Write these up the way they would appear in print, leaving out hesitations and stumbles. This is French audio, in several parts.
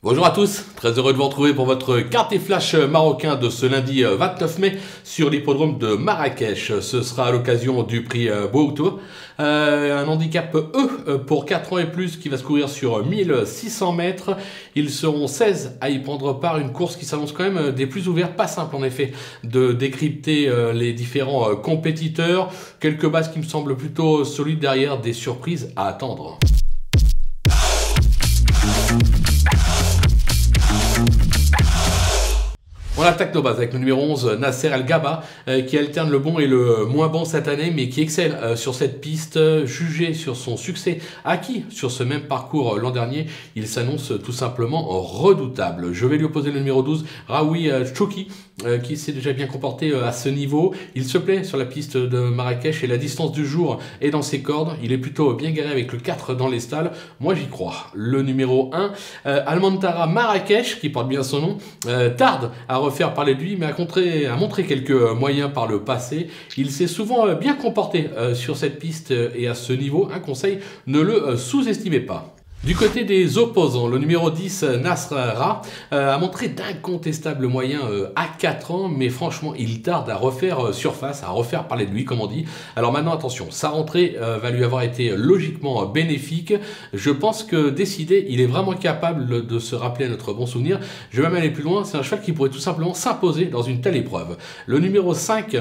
Bonjour à tous, très heureux de vous retrouver pour votre quartier flash marocain de ce lundi 29 mai sur l'hippodrome de Marrakech. Ce sera à l'occasion du prix Bouhoutour. Un handicap E pour 4 ans et plus qui va se courir sur 1600 mètres. Ils seront 16 à y prendre part, une course qui s'annonce quand même des plus ouvertes. Pas simple en effet de décrypter les différents compétiteurs. Quelques bases qui me semblent plutôt solides derrière, des surprises à attendre. On attaque nos bases avec le numéro 11, Nasser El Gaba, qui alterne le bon et le moins bon cette année, mais qui excelle sur cette piste. Jugé sur son succès acquis sur ce même parcours l'an dernier, il s'annonce tout simplement redoutable. Je vais lui opposer le numéro 12, Raoui Chouki, qui s'est déjà bien comporté à ce niveau. Il se plaît sur la piste de Marrakech et la distance du jour est dans ses cordes. Il est plutôt bien garé avec le 4 dans les stalles. Moi j'y crois. Le numéro 1, Almantara Marrakech, qui porte bien son nom, tarde à refaire parler de lui, mais a montré quelques moyens par le passé. Il s'est souvent bien comporté sur cette piste et à ce niveau. Un conseil, ne le sous-estimez pas. Du côté des opposants, le numéro 10, Nasr Ra, a montré d'incontestables moyens à 4 ans, mais franchement, il tarde à refaire surface, à refaire parler de lui, comme on dit. Alors maintenant, attention, sa rentrée va lui avoir été logiquement bénéfique. Je pense que décidé, il est vraiment capable de se rappeler à notre bon souvenir. Je vais même aller plus loin, c'est un cheval qui pourrait tout simplement s'imposer dans une telle épreuve. Le numéro 5,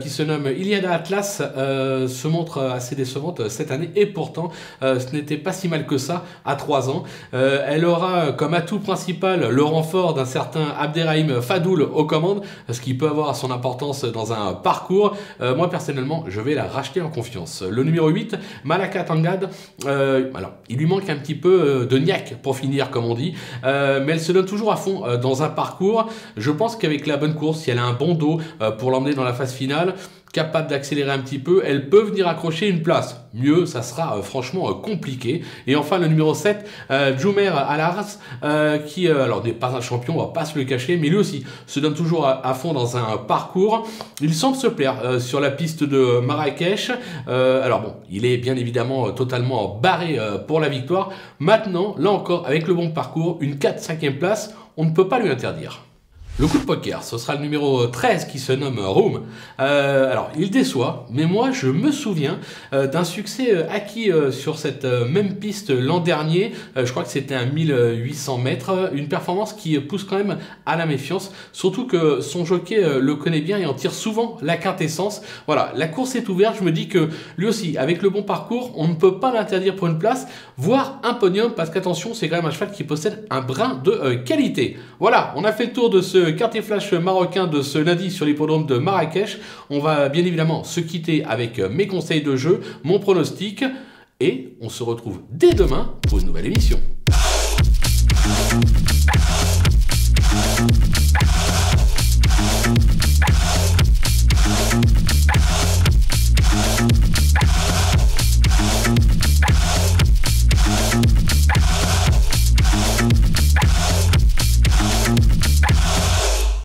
qui se nomme Iliada Atlas, se montre assez décevante cette année, et pourtant, ce n'était pas si mal que ça. À 3 ans. Elle aura comme atout principal le renfort d'un certain Abderrahim Fadoul aux commandes, ce qui peut avoir son importance dans un parcours. Moi personnellement, je vais la racheter en confiance. Le numéro 8, Malaka Tangad, alors il lui manque un petit peu de niaque pour finir comme on dit, mais elle se donne toujours à fond dans un parcours. Je pense qu'avec la bonne course, si elle a un bon dos pour l'emmener dans la phase finale, capable d'accélérer un petit peu, elle peut venir accrocher une place. Mieux, ça sera franchement compliqué. Et enfin, le numéro 7, Djoumer Alars, qui alors n'est pas un champion, on va pas se le cacher, mais lui aussi se donne toujours à fond dans un parcours. Il semble se plaire sur la piste de Marrakech. Alors bon, il est bien évidemment totalement barré pour la victoire. Maintenant, là encore, avec le bon parcours, une 4-5e place, on ne peut pas lui interdire. Le coup de poker, ce sera le numéro 13 qui se nomme Room. Alors, il déçoit, mais moi, je me souviens d'un succès acquis sur cette même piste l'an dernier. Je crois que c'était un 1800 mètres. Une performance qui pousse quand même à la méfiance. Surtout que son jockey le connaît bien et en tire souvent la quintessence. Voilà, la course est ouverte. Je me dis que lui aussi, avec le bon parcours, on ne peut pas l'interdire pour une place, voire un podium, parce qu'attention, c'est quand même un cheval qui possède un brin de qualité. Voilà, on a fait le tour de ce quartier flash marocain de ce lundi sur l'hippodrome de Marrakech. On va bien évidemment se quitter avec mes conseils de jeu, mon pronostic, et on se retrouve dès demain pour une nouvelle émission.